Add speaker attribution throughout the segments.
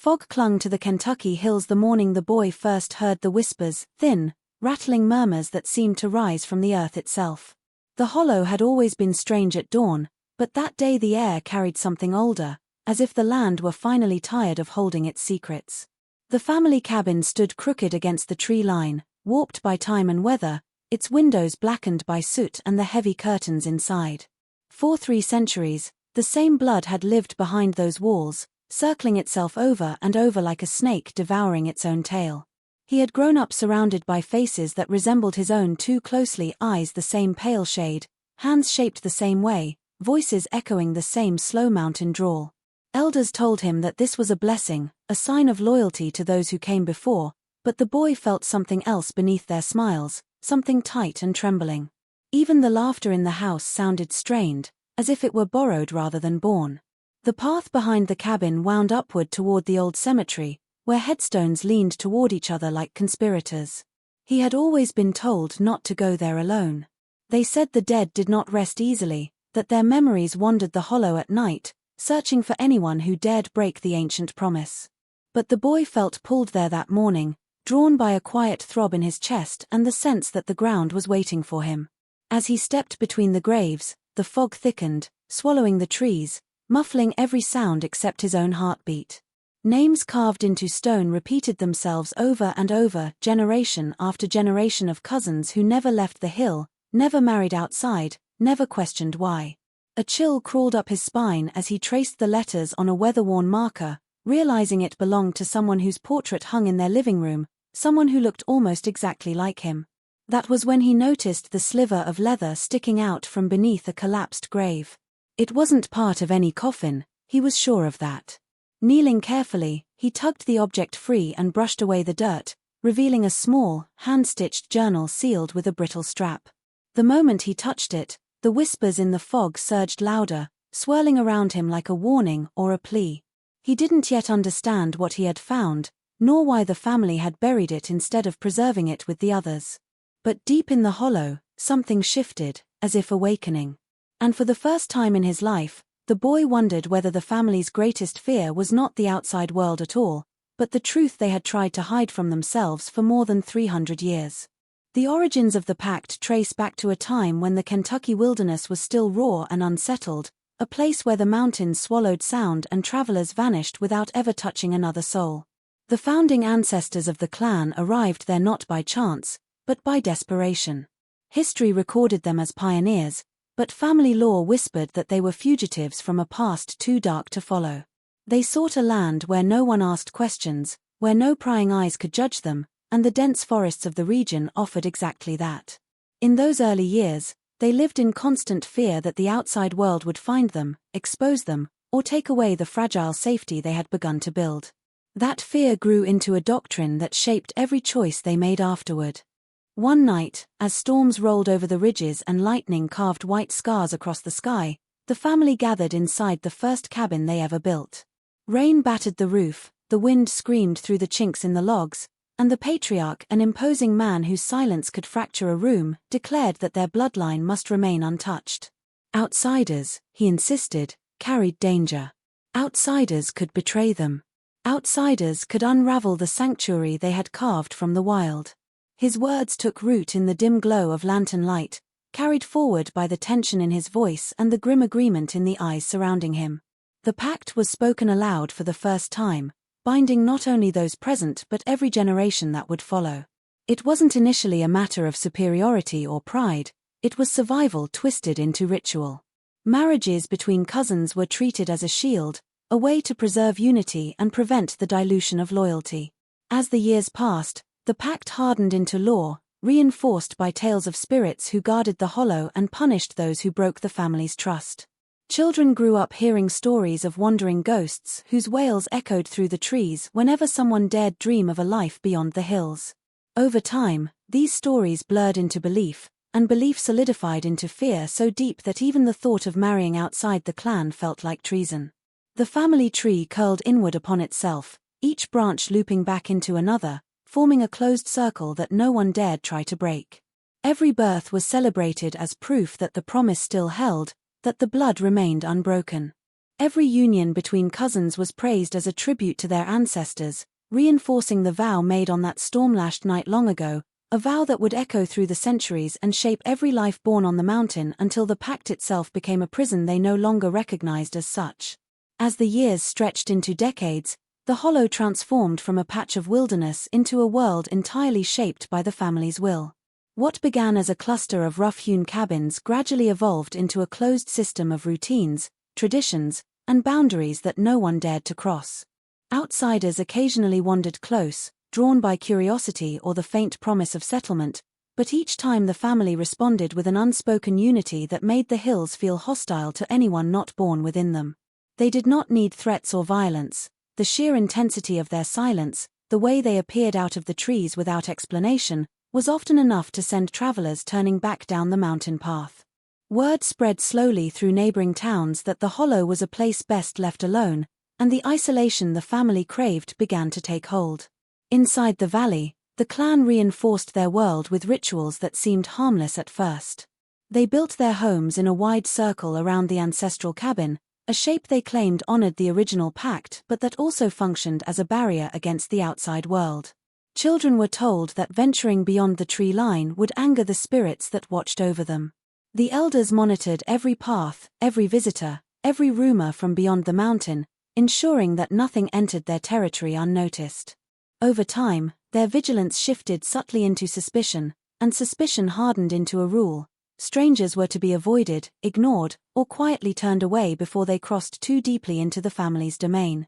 Speaker 1: fog clung to the Kentucky hills the morning the boy first heard the whispers, thin, rattling murmurs that seemed to rise from the earth itself. The hollow had always been strange at dawn, but that day the air carried something older, as if the land were finally tired of holding its secrets. The family cabin stood crooked against the tree line, warped by time and weather, its windows blackened by soot and the heavy curtains inside. For 3 centuries, the same blood had lived behind those walls, circling itself over and over like a snake devouring its own tail. He had grown up surrounded by faces that resembled his own too closely, eyes the same pale shade, hands shaped the same way, voices echoing the same slow mountain drawl. Elders told him that this was a blessing, a sign of loyalty to those who came before, but the boy felt something else beneath their smiles, something tight and trembling. Even the laughter in the house sounded strained, as if it were borrowed rather than born. The path behind the cabin wound upward toward the old cemetery, where headstones leaned toward each other like conspirators. He had always been told not to go there alone. They said the dead did not rest easily, that their memories wandered the hollow at night, searching for anyone who dared break the ancient promise. But the boy felt pulled there that morning, drawn by a quiet throb in his chest and the sense that the ground was waiting for him. As he stepped between the graves, the fog thickened, swallowing the trees, muffling every sound except his own heartbeat. Names carved into stone repeated themselves over and over, generation after generation of cousins who never left the hill, never married outside, never questioned why. A chill crawled up his spine as he traced the letters on a weather-worn marker, realizing it belonged to someone whose portrait hung in their living room, someone who looked almost exactly like him. That was when he noticed the sliver of leather sticking out from beneath a collapsed grave. It wasn't part of any coffin, he was sure of that. Kneeling carefully, he tugged the object free and brushed away the dirt, revealing a small, hand-stitched journal sealed with a brittle strap. The moment he touched it, the whispers in the fog surged louder, swirling around him like a warning or a plea. He didn't yet understand what he had found, nor why the family had buried it instead of preserving it with the others. But deep in the hollow, something shifted, as if awakening. And for the first time in his life, the boy wondered whether the family's greatest fear was not the outside world at all, but the truth they had tried to hide from themselves for more than 300 years. The origins of the pact trace back to a time when the Kentucky wilderness was still raw and unsettled, a place where the mountains swallowed sound and travelers vanished without ever touching another soul. The founding ancestors of the clan arrived there not by chance, but by desperation. History recorded them as pioneers, but family lore whispered that they were fugitives from a past too dark to follow. They sought a land where no one asked questions, where no prying eyes could judge them, and the dense forests of the region offered exactly that. In those early years, they lived in constant fear that the outside world would find them, expose them, or take away the fragile safety they had begun to build. That fear grew into a doctrine that shaped every choice they made afterward. One night, as storms rolled over the ridges and lightning carved white scars across the sky, the family gathered inside the first cabin they ever built. Rain battered the roof, the wind screamed through the chinks in the logs, and the patriarch, an imposing man whose silence could fracture a room, declared that their bloodline must remain untouched. Outsiders, he insisted, carried danger. Outsiders could betray them. Outsiders could unravel the sanctuary they had carved from the wild. His words took root in the dim glow of lantern light, carried forward by the tension in his voice and the grim agreement in the eyes surrounding him. The pact was spoken aloud for the first time, binding not only those present but every generation that would follow. It wasn't initially a matter of superiority or pride, it was survival twisted into ritual. Marriages between cousins were treated as a shield, a way to preserve unity and prevent the dilution of loyalty. As the years passed, the pact hardened into law, reinforced by tales of spirits who guarded the hollow and punished those who broke the family's trust. Children grew up hearing stories of wandering ghosts whose wails echoed through the trees whenever someone dared dream of a life beyond the hills. Over time, these stories blurred into belief, and belief solidified into fear so deep that even the thought of marrying outside the clan felt like treason. The family tree curled inward upon itself, each branch looping back into another, forming a closed circle that no one dared try to break. Every birth was celebrated as proof that the promise still held, that the blood remained unbroken. Every union between cousins was praised as a tribute to their ancestors, reinforcing the vow made on that storm-lashed night long ago, a vow that would echo through the centuries and shape every life born on the mountain until the pact itself became a prison they no longer recognized as such. As the years stretched into decades, the hollow transformed from a patch of wilderness into a world entirely shaped by the family's will. What began as a cluster of rough-hewn cabins gradually evolved into a closed system of routines, traditions, and boundaries that no one dared to cross. Outsiders occasionally wandered close, drawn by curiosity or the faint promise of settlement, but each time the family responded with an unspoken unity that made the hills feel hostile to anyone not born within them. They did not need threats or violence. The sheer intensity of their silence, the way they appeared out of the trees without explanation, was often enough to send travelers turning back down the mountain path. Word spread slowly through neighboring towns that the hollow was a place best left alone, and the isolation the family craved began to take hold. Inside the valley, the clan reinforced their world with rituals that seemed harmless at first. They built their homes in a wide circle around the ancestral cabin, a shape they claimed honored the original pact but that also functioned as a barrier against the outside world. Children were told that venturing beyond the tree line would anger the spirits that watched over them. The elders monitored every path, every visitor, every rumor from beyond the mountain, ensuring that nothing entered their territory unnoticed. Over time, their vigilance shifted subtly into suspicion, and suspicion hardened into a rule. Strangers were to be avoided, ignored, or quietly turned away before they crossed too deeply into the family's domain.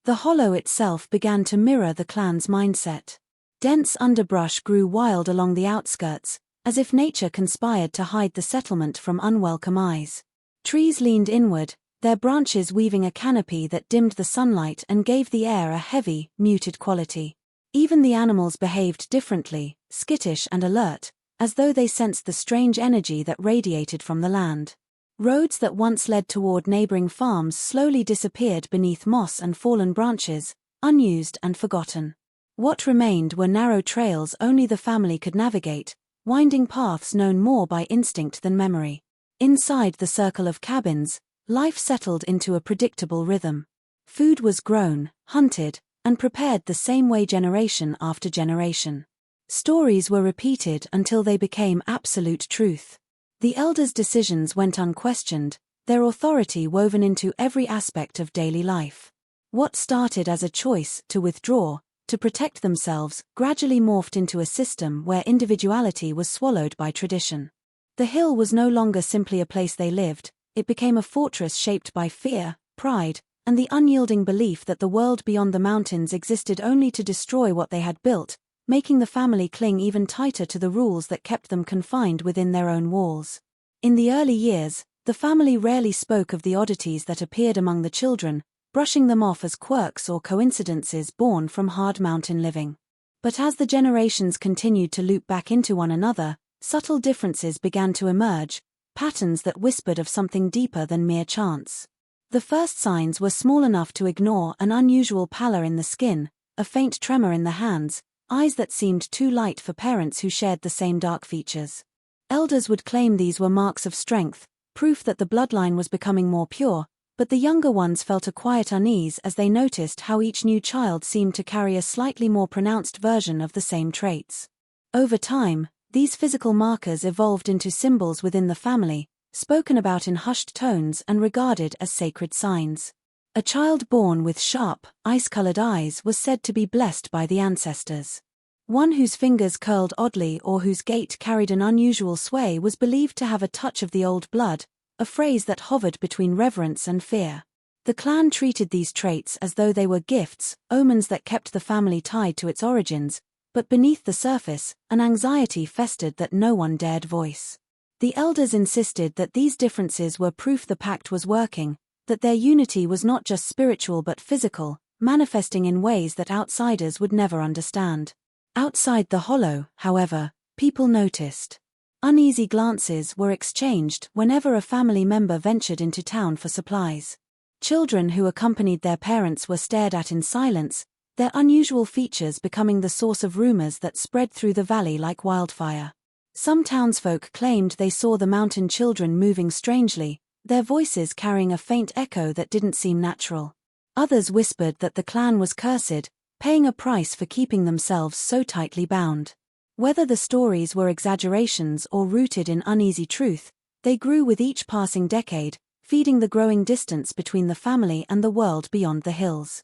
Speaker 1: The hollow itself began to mirror the clan's mindset. Dense underbrush grew wild along the outskirts, as if nature conspired to hide the settlement from unwelcome eyes. Trees leaned inward, their branches weaving a canopy that dimmed the sunlight and gave the air a heavy, muted quality. Even the animals behaved differently, skittish and alert, as though they sensed the strange energy that radiated from the land. Roads that once led toward neighboring farms slowly disappeared beneath moss and fallen branches, unused and forgotten. What remained were narrow trails only the family could navigate, winding paths known more by instinct than memory. Inside the circle of cabins, life settled into a predictable rhythm. Food was grown, hunted, and prepared the same way generation after generation. Stories were repeated until they became absolute truth. The elders' decisions went unquestioned, their authority woven into every aspect of daily life. What started as a choice to withdraw, to protect themselves, gradually morphed into a system where individuality was swallowed by tradition. The hill was no longer simply a place they lived, it became a fortress shaped by fear, pride, and the unyielding belief that the world beyond the mountains existed only to destroy what they had built, making the family cling even tighter to the rules that kept them confined within their own walls. In the early years, the family rarely spoke of the oddities that appeared among the children, brushing them off as quirks or coincidences born from hard mountain living. But as the generations continued to loop back into one another, subtle differences began to emerge, patterns that whispered of something deeper than mere chance. The first signs were small enough to ignore: an unusual pallor in the skin, a faint tremor in the hands, eyes that seemed too light for parents who shared the same dark features. Elders would claim these were marks of strength, proof that the bloodline was becoming more pure, but the younger ones felt a quiet unease as they noticed how each new child seemed to carry a slightly more pronounced version of the same traits. Over time, these physical markers evolved into symbols within the family, spoken about in hushed tones and regarded as sacred signs. A child born with sharp, ice-colored eyes was said to be blessed by the ancestors. One whose fingers curled oddly or whose gait carried an unusual sway was believed to have a touch of the old blood, a phrase that hovered between reverence and fear. The clan treated these traits as though they were gifts, omens that kept the family tied to its origins, but beneath the surface, an anxiety festered that no one dared voice. The elders insisted that these differences were proof the pact was working, that their unity was not just spiritual but physical, manifesting in ways that outsiders would never understand. Outside the hollow, however, people noticed. Uneasy glances were exchanged whenever a family member ventured into town for supplies. Children who accompanied their parents were stared at in silence, their unusual features becoming the source of rumors that spread through the valley like wildfire. Some townsfolk claimed they saw the mountain children moving strangely, their voices carrying a faint echo that didn't seem natural. Others whispered that the clan was cursed, paying a price for keeping themselves so tightly bound. Whether the stories were exaggerations or rooted in uneasy truth, they grew with each passing decade, feeding the growing distance between the family and the world beyond the hills.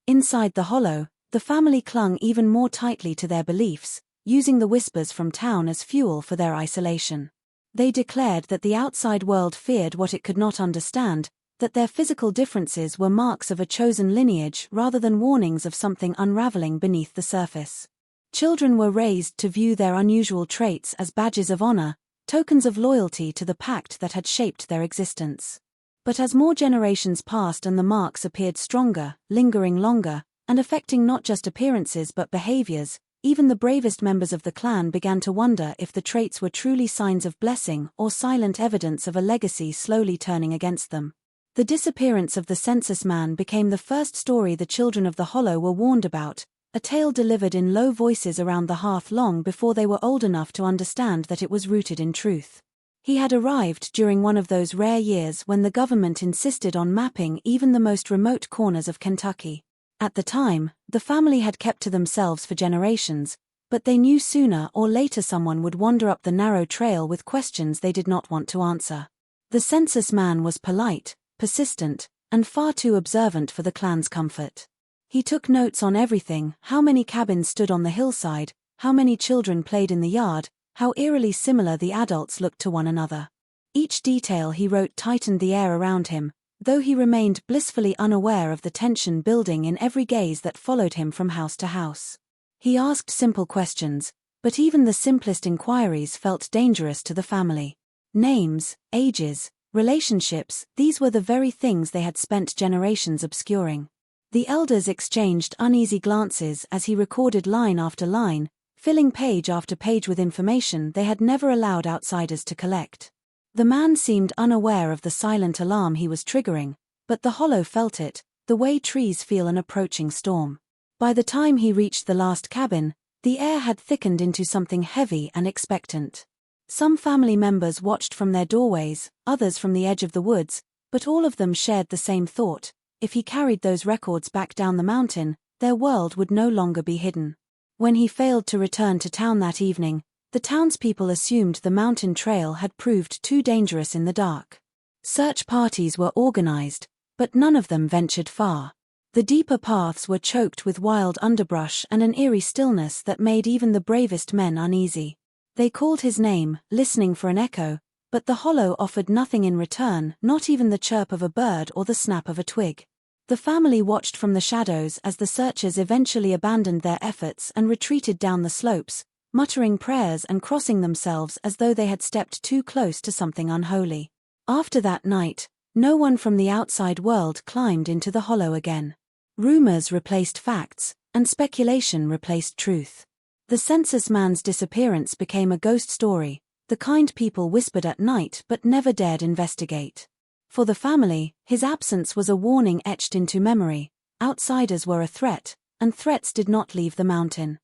Speaker 1: Inside the hollow, the family clung even more tightly to their beliefs, using the whispers from town as fuel for their isolation. They declared that the outside world feared what it could not understand, that their physical differences were marks of a chosen lineage rather than warnings of something unraveling beneath the surface. Children were raised to view their unusual traits as badges of honor, tokens of loyalty to the pact that had shaped their existence. But as more generations passed and the marks appeared stronger, lingering longer, and affecting not just appearances but behaviors, even the bravest members of the clan began to wonder if the traits were truly signs of blessing or silent evidence of a legacy slowly turning against them. The disappearance of the census man became the first story the children of the Hollow were warned about, a tale delivered in low voices around the hearth long before they were old enough to understand that it was rooted in truth. He had arrived during one of those rare years when the government insisted on mapping even the most remote corners of Kentucky. At the time, the family had kept to themselves for generations, but they knew sooner or later someone would wander up the narrow trail with questions they did not want to answer. The census man was polite, persistent, and far too observant for the clan's comfort. He took notes on everything: how many cabins stood on the hillside, how many children played in the yard, how eerily similar the adults looked to one another. Each detail he wrote tightened the air around him, though he remained blissfully unaware of the tension building in every gaze that followed him from house to house. He asked simple questions, but even the simplest inquiries felt dangerous to the family. Names, ages, relationships, these were the very things they had spent generations obscuring. The elders exchanged uneasy glances as he recorded line after line, filling page after page with information they had never allowed outsiders to collect. The man seemed unaware of the silent alarm he was triggering, but the Hollow felt it, the way trees feel an approaching storm. By the time he reached the last cabin, the air had thickened into something heavy and expectant. Some family members watched from their doorways, others from the edge of the woods, but all of them shared the same thought: if he carried those records back down the mountain, their world would no longer be hidden. When he failed to return to town that evening, the townspeople assumed the mountain trail had proved too dangerous in the dark. Search parties were organized, but none of them ventured far. The deeper paths were choked with wild underbrush and an eerie stillness that made even the bravest men uneasy. They called his name, listening for an echo, but the Hollow offered nothing in return, not even the chirp of a bird or the snap of a twig. The family watched from the shadows as the searchers eventually abandoned their efforts and retreated down the slopes, muttering prayers and crossing themselves as though they had stepped too close to something unholy. After that night, no one from the outside world climbed into the Hollow again. Rumors replaced facts, and speculation replaced truth. The census man's disappearance became a ghost story, the kind people whispered at night but never dared investigate. For the family, his absence was a warning etched into memory: outsiders were a threat, and threats did not leave the mountain.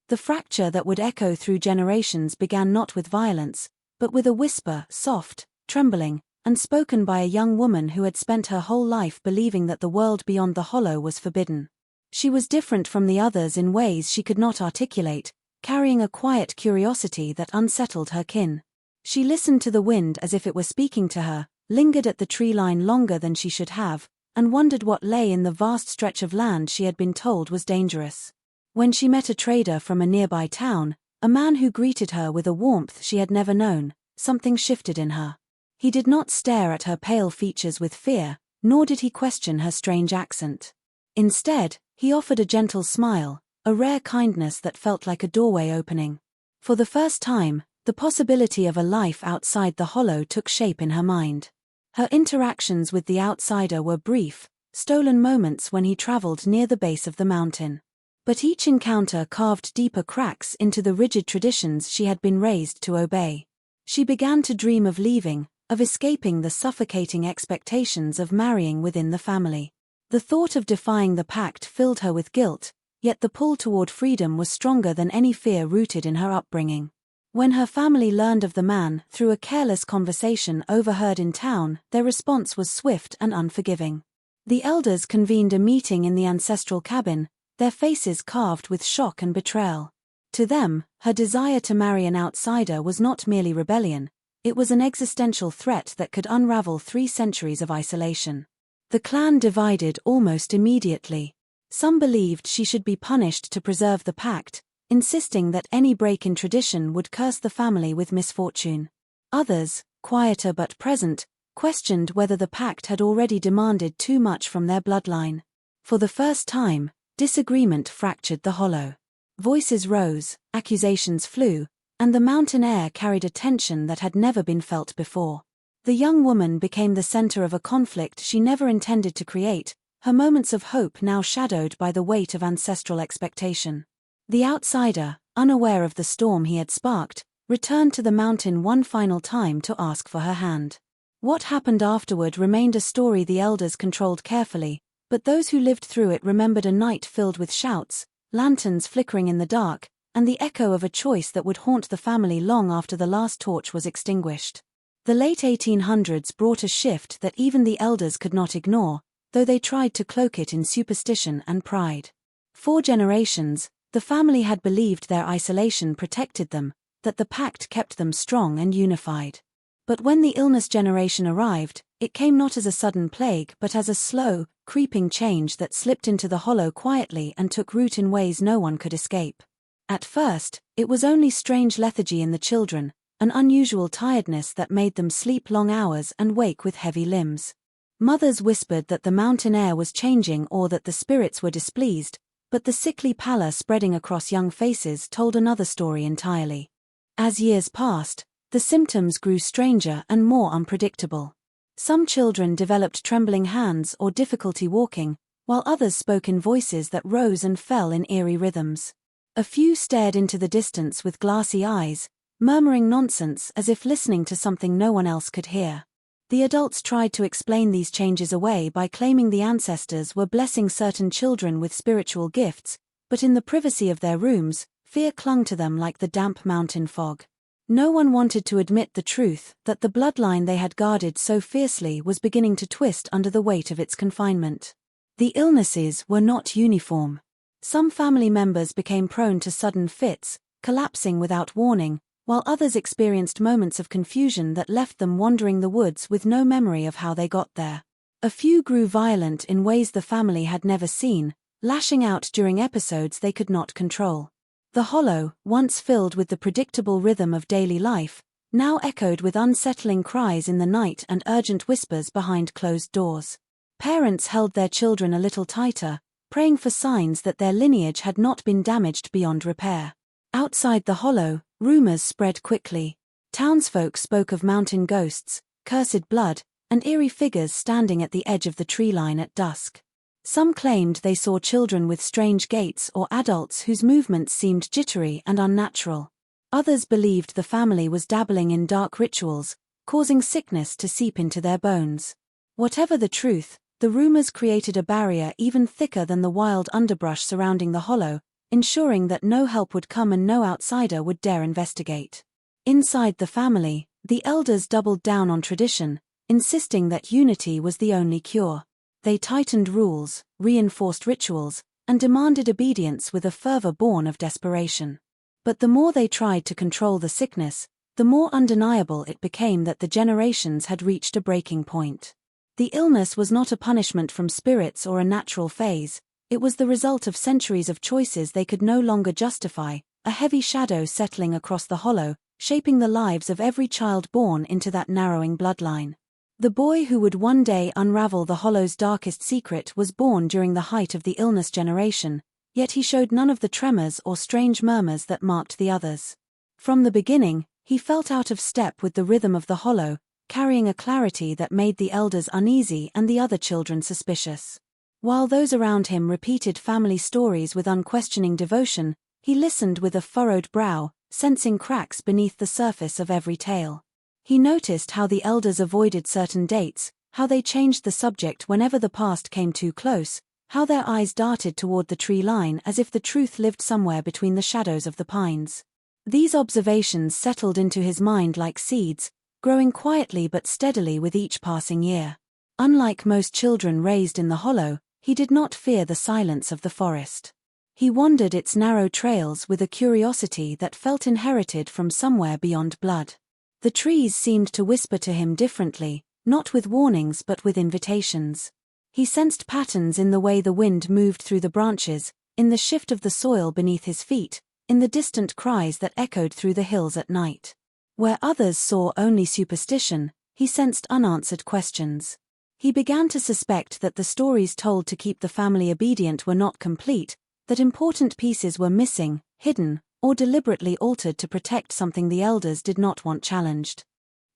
Speaker 1: The fracture that would echo through generations began not with violence, but with a whisper, soft, trembling, and spoken by a young woman who had spent her whole life believing that the world beyond the Hollow was forbidden. She was different from the others in ways she could not articulate, carrying a quiet curiosity that unsettled her kin. She listened to the wind as if it were speaking to her, lingered at the tree line longer than she should have, and wondered what lay in the vast stretch of land she had been told was dangerous. When she met a trader from a nearby town, a man who greeted her with a warmth she had never known, something shifted in her. He did not stare at her pale features with fear, nor did he question her strange accent. Instead, he offered a gentle smile, a rare kindness that felt like a doorway opening. For the first time, the possibility of a life outside the Hollow took shape in her mind. Her interactions with the outsider were brief, stolen moments when he traveled near the base of the mountain. But each encounter carved deeper cracks into the rigid traditions she had been raised to obey. She began to dream of leaving, of escaping the suffocating expectations of marrying within the family. The thought of defying the pact filled her with guilt, yet the pull toward freedom was stronger than any fear rooted in her upbringing. When her family learned of the man through a careless conversation overheard in town, their response was swift and unforgiving. The elders convened a meeting in the ancestral cabin, their faces carved with shock and betrayal. To them, her desire to marry an outsider was not merely rebellion, it was an existential threat that could unravel 3 centuries of isolation. The clan divided almost immediately. Some believed she should be punished to preserve the pact, insisting that any break in tradition would curse the family with misfortune. Others, quieter but present, questioned whether the pact had already demanded too much from their bloodline. For the first time, disagreement fractured the hollow. Voices rose, accusations flew, and the mountain air carried a tension that had never been felt before. The young woman became the center of a conflict she never intended to create, her moments of hope now shadowed by the weight of ancestral expectation. The outsider, unaware of the storm he had sparked, returned to the mountain one final time to ask for her hand. What happened afterward remained a story the elders controlled carefully, but those who lived through it remembered a night filled with shouts, lanterns flickering in the dark, and the echo of a choice that would haunt the family long after the last torch was extinguished. The late 1800s brought a shift that even the elders could not ignore, though they tried to cloak it in superstition and pride. For generations, the family had believed their isolation protected them, that the pact kept them strong and unified. But when the illness generation arrived, it came not as a sudden plague but as a slow, creeping change that slipped into the hollow quietly and took root in ways no one could escape. At first, it was only strange lethargy in the children, an unusual tiredness that made them sleep long hours and wake with heavy limbs. Mothers whispered that the mountain air was changing or that the spirits were displeased, but the sickly pallor spreading across young faces told another story entirely. As years passed, the symptoms grew stranger and more unpredictable. Some children developed trembling hands or difficulty walking, while others spoke in voices that rose and fell in eerie rhythms. A few stared into the distance with glassy eyes, murmuring nonsense as if listening to something no one else could hear. The adults tried to explain these changes away by claiming the ancestors were blessing certain children with spiritual gifts, but in the privacy of their rooms, fear clung to them like the damp mountain fog. No one wanted to admit the truth that the bloodline they had guarded so fiercely was beginning to twist under the weight of its confinement. The illnesses were not uniform. Some family members became prone to sudden fits, collapsing without warning, while others experienced moments of confusion that left them wandering the woods with no memory of how they got there. A few grew violent in ways the family had never seen, lashing out during episodes they could not control. The hollow, once filled with the predictable rhythm of daily life, now echoed with unsettling cries in the night and urgent whispers behind closed doors. Parents held their children a little tighter, praying for signs that their lineage had not been damaged beyond repair. Outside the hollow, rumors spread quickly. Townsfolk spoke of mountain ghosts, cursed blood, and eerie figures standing at the edge of the tree line at dusk. Some claimed they saw children with strange gaits or adults whose movements seemed jittery and unnatural. Others believed the family was dabbling in dark rituals, causing sickness to seep into their bones. Whatever the truth, the rumors created a barrier even thicker than the wild underbrush surrounding the hollow, ensuring that no help would come and no outsider would dare investigate. Inside the family, the elders doubled down on tradition, insisting that unity was the only cure. They tightened rules, reinforced rituals, and demanded obedience with a fervor born of desperation. But the more they tried to control the sickness, the more undeniable it became that the generations had reached a breaking point. The illness was not a punishment from spirits or a natural phase. It was the result of centuries of choices they could no longer justify, a heavy shadow settling across the hollow, shaping the lives of every child born into that narrowing bloodline. The boy who would one day unravel the hollow's darkest secret was born during the height of the illness generation, yet he showed none of the tremors or strange murmurs that marked the others. From the beginning, he felt out of step with the rhythm of the hollow, carrying a clarity that made the elders uneasy and the other children suspicious. While those around him repeated family stories with unquestioning devotion, he listened with a furrowed brow, sensing cracks beneath the surface of every tale. He noticed how the elders avoided certain dates, how they changed the subject whenever the past came too close, how their eyes darted toward the tree line as if the truth lived somewhere between the shadows of the pines. These observations settled into his mind like seeds, growing quietly but steadily with each passing year. Unlike most children raised in the Hollow, he did not fear the silence of the forest. He wandered its narrow trails with a curiosity that felt inherited from somewhere beyond blood. The trees seemed to whisper to him differently, not with warnings but with invitations. He sensed patterns in the way the wind moved through the branches, in the shift of the soil beneath his feet, in the distant cries that echoed through the hills at night. Where others saw only superstition, he sensed unanswered questions. He began to suspect that the stories told to keep the family obedient were not complete, that important pieces were missing, hidden, or deliberately altered to protect something the elders did not want challenged.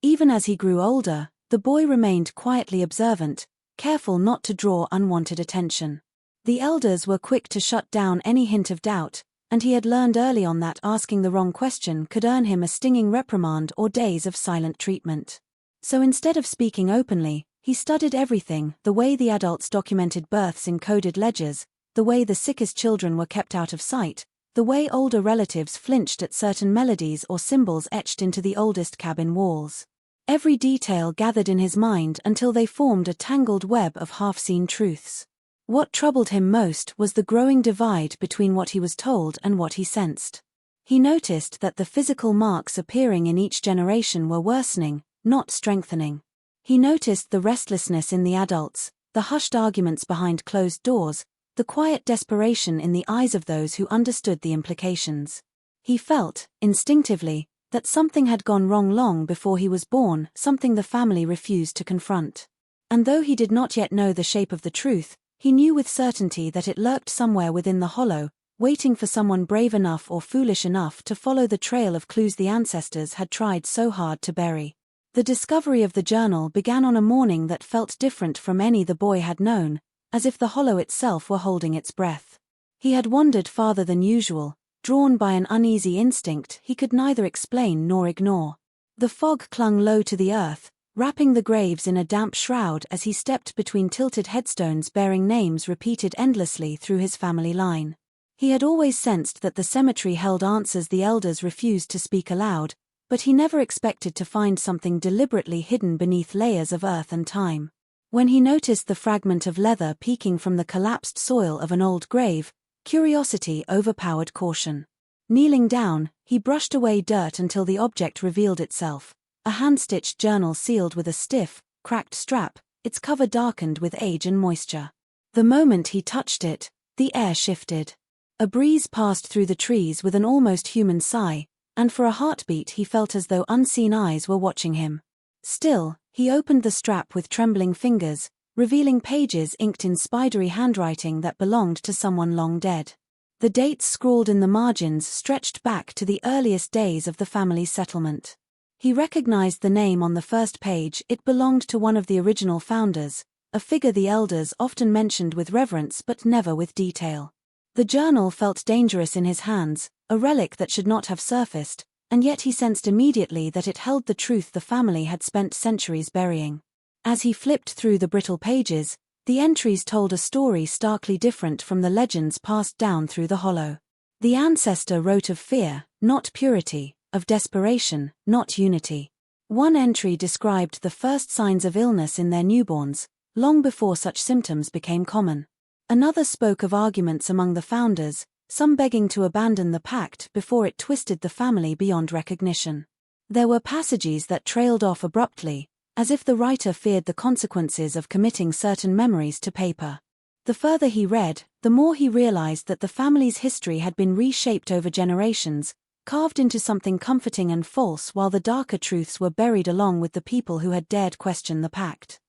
Speaker 1: Even as he grew older, the boy remained quietly observant, careful not to draw unwanted attention. The elders were quick to shut down any hint of doubt, and he had learned early on that asking the wrong question could earn him a stinging reprimand or days of silent treatment. So instead of speaking openly, he studied everything, the way the adults documented births in coded ledgers, the way the sickest children were kept out of sight, the way older relatives flinched at certain melodies or symbols etched into the oldest cabin walls. Every detail gathered in his mind until they formed a tangled web of half-seen truths. What troubled him most was the growing divide between what he was told and what he sensed. He noticed that the physical marks appearing in each generation were worsening, not strengthening. He noticed the restlessness in the adults, the hushed arguments behind closed doors, the quiet desperation in the eyes of those who understood the implications. He felt, instinctively, that something had gone wrong long before he was born, something the family refused to confront. And though he did not yet know the shape of the truth, he knew with certainty that it lurked somewhere within the Hollow, waiting for someone brave enough or foolish enough to follow the trail of clues the ancestors had tried so hard to bury. The discovery of the journal began on a morning that felt different from any the boy had known, as if the Hollow itself were holding its breath. He had wandered farther than usual, drawn by an uneasy instinct he could neither explain nor ignore. The fog clung low to the earth, wrapping the graves in a damp shroud as he stepped between tilted headstones bearing names repeated endlessly through his family line. He had always sensed that the cemetery held answers the elders refused to speak aloud, but he never expected to find something deliberately hidden beneath layers of earth and time. When he noticed the fragment of leather peeking from the collapsed soil of an old grave, curiosity overpowered caution. Kneeling down, he brushed away dirt until the object revealed itself, a hand-stitched journal sealed with a stiff, cracked strap, its cover darkened with age and moisture. The moment he touched it, the air shifted. A breeze passed through the trees with an almost human sigh, and for a heartbeat he felt as though unseen eyes were watching him. Still, he opened the strap with trembling fingers, revealing pages inked in spidery handwriting that belonged to someone long dead. The dates scrawled in the margins stretched back to the earliest days of the family's settlement. He recognized the name on the first page. It belonged to one of the original founders, a figure the elders often mentioned with reverence but never with detail. The journal felt dangerous in his hands, a relic that should not have surfaced, and yet he sensed immediately that it held the truth the family had spent centuries burying. As he flipped through the brittle pages, the entries told a story starkly different from the legends passed down through the Hollow. The ancestor wrote of fear, not purity, of desperation, not unity. One entry described the first signs of illness in their newborns, long before such symptoms became common. Another spoke of arguments among the founders, some begging to abandon the pact before it twisted the family beyond recognition. There were passages that trailed off abruptly, as if the writer feared the consequences of committing certain memories to paper. The further he read, the more he realized that the family's history had been reshaped over generations, carved into something comforting and false while the darker truths were buried along with the people who had dared question the pact.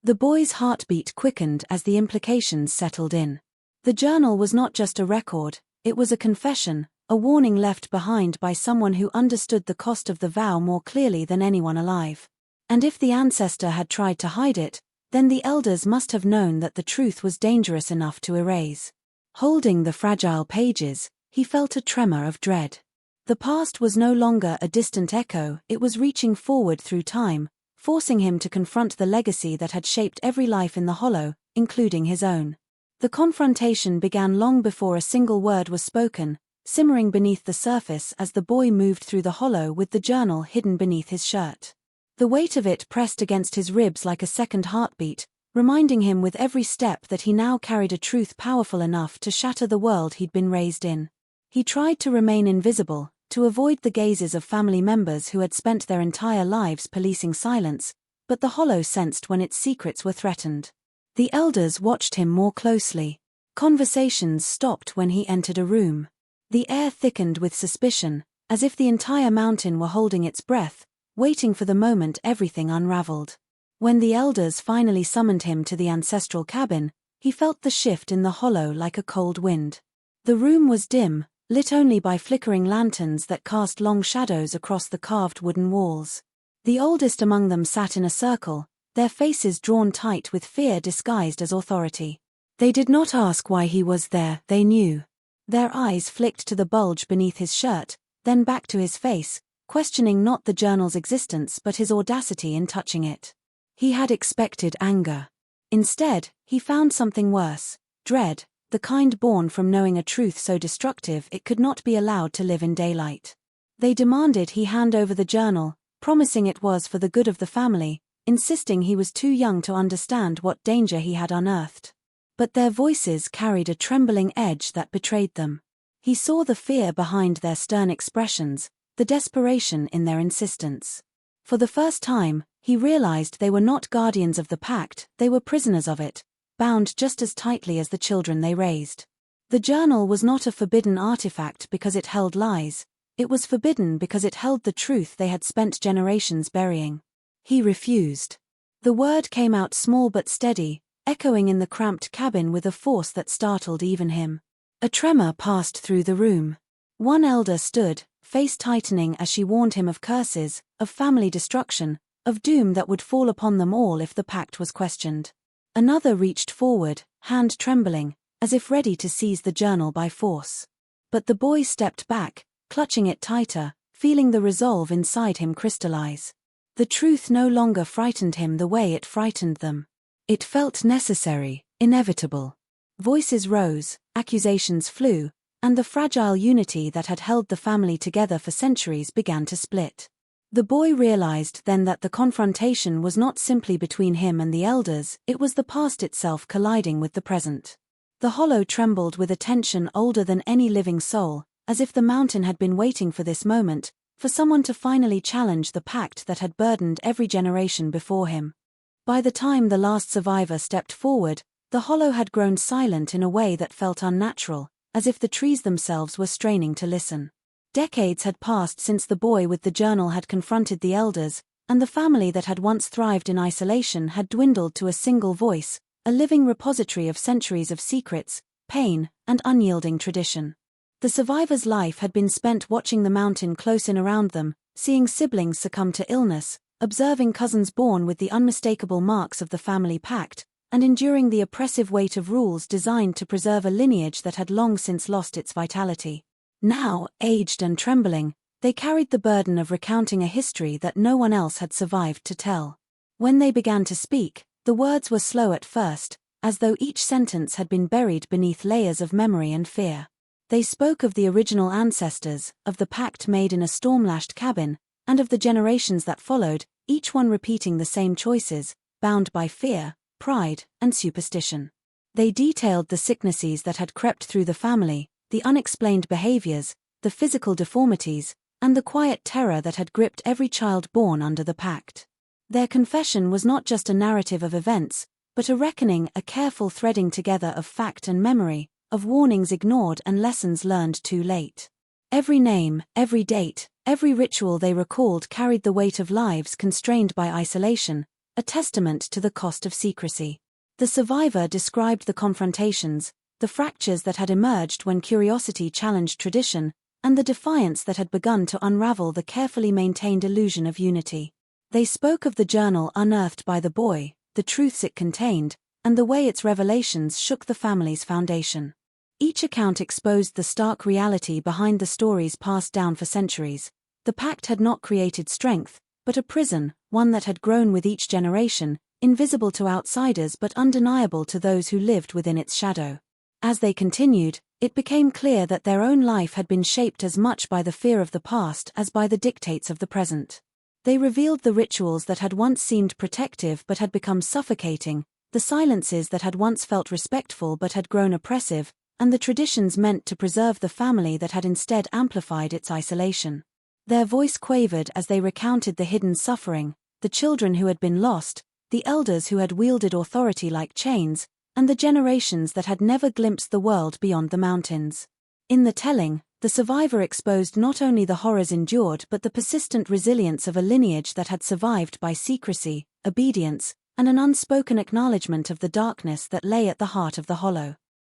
Speaker 1: The boy's heartbeat quickened as the implications settled in. The journal was not just a record, it was a confession, a warning left behind by someone who understood the cost of the vow more clearly than anyone alive. And if the ancestor had tried to hide it, then the elders must have known that the truth was dangerous enough to erase. Holding the fragile pages, he felt a tremor of dread. The past was no longer a distant echo, it was reaching forward through time, forcing him to confront the legacy that had shaped every life in the Hollow, including his own. The confrontation began long before a single word was spoken, simmering beneath the surface as the boy moved through the hollow with the journal hidden beneath his shirt. The weight of it pressed against his ribs like a second heartbeat, reminding him with every step that he now carried a truth powerful enough to shatter the world he'd been raised in. He tried to remain invisible, to avoid the gazes of family members who had spent their entire lives policing silence, but the hollow sensed when its secrets were threatened. The elders watched him more closely. Conversations stopped when he entered a room. The air thickened with suspicion, as if the entire mountain were holding its breath, waiting for the moment everything unraveled. When the elders finally summoned him to the ancestral cabin, he felt the shift in the hollow like a cold wind. The room was dim, lit only by flickering lanterns that cast long shadows across the carved wooden walls. The oldest among them sat in a circle, their faces drawn tight with fear disguised as authority. They did not ask why he was there, they knew. Their eyes flicked to the bulge beneath his shirt, then back to his face, questioning not the journal's existence but his audacity in touching it. He had expected anger. Instead, he found something worse: dread, the kind born from knowing a truth so destructive it could not be allowed to live in daylight. They demanded he hand over the journal, promising it was for the good of the family, insisting he was too young to understand what danger he had unearthed. But their voices carried a trembling edge that betrayed them. He saw the fear behind their stern expressions, the desperation in their insistence. For the first time, he realized they were not guardians of the pact, they were prisoners of it, bound just as tightly as the children they raised. The journal was not a forbidden artifact because it held lies, it was forbidden because it held the truth they had spent generations burying. He refused. The word came out small but steady, echoing in the cramped cabin with a force that startled even him. A tremor passed through the room. One elder stood, face tightening as she warned him of curses, of family destruction, of doom that would fall upon them all if the pact was questioned. Another reached forward, hand trembling, as if ready to seize the journal by force. But the boy stepped back, clutching it tighter, feeling the resolve inside him crystallize. The truth no longer frightened him the way it frightened them. It felt necessary, inevitable. Voices rose, accusations flew, and the fragile unity that had held the family together for centuries began to split. The boy realized then that the confrontation was not simply between him and the elders, it was the past itself colliding with the present. The hollow trembled with a tension older than any living soul, as if the mountain had been waiting for this moment, for someone to finally challenge the pact that had burdened every generation before him. By the time the last survivor stepped forward, the hollow had grown silent in a way that felt unnatural, as if the trees themselves were straining to listen. Decades had passed since the boy with the journal had confronted the elders, and the family that had once thrived in isolation had dwindled to a single voice, a living repository of centuries of secrets, pain, and unyielding tradition. The survivor's life had been spent watching the mountain close in around them, seeing siblings succumb to illness, observing cousins born with the unmistakable marks of the family pact, and enduring the oppressive weight of rules designed to preserve a lineage that had long since lost its vitality. Now, aged and trembling, they carried the burden of recounting a history that no one else had survived to tell. When they began to speak, the words were slow at first, as though each sentence had been buried beneath layers of memory and fear. They spoke of the original ancestors, of the pact made in a storm-lashed cabin, and of the generations that followed, each one repeating the same choices, bound by fear, pride, and superstition. They detailed the sicknesses that had crept through the family, the unexplained behaviors, the physical deformities, and the quiet terror that had gripped every child born under the pact. Their confession was not just a narrative of events, but a reckoning, a careful threading together of fact and memory, of warnings ignored and lessons learned too late. Every name, every date, every ritual they recalled carried the weight of lives constrained by isolation, a testament to the cost of secrecy. The survivor described the confrontations, the fractures that had emerged when curiosity challenged tradition, and the defiance that had begun to unravel the carefully maintained illusion of unity. They spoke of the journal unearthed by the boy, the truths it contained, and the way its revelations shook the family's foundation. Each account exposed the stark reality behind the stories passed down for centuries. The pact had not created strength, but a prison, one that had grown with each generation, invisible to outsiders but undeniable to those who lived within its shadow. As they continued, it became clear that their own life had been shaped as much by the fear of the past as by the dictates of the present. They revealed the rituals that had once seemed protective but had become suffocating, the silences that had once felt respectful but had grown oppressive, and the traditions meant to preserve the family that had instead amplified its isolation. Their voice quavered as they recounted the hidden suffering, the children who had been lost, the elders who had wielded authority like chains, and the generations that had never glimpsed the world beyond the mountains. In the telling, the survivor exposed not only the horrors endured but the persistent resilience of a lineage that had survived by secrecy, obedience, and an unspoken acknowledgement of the darkness that lay at the heart of the hollow.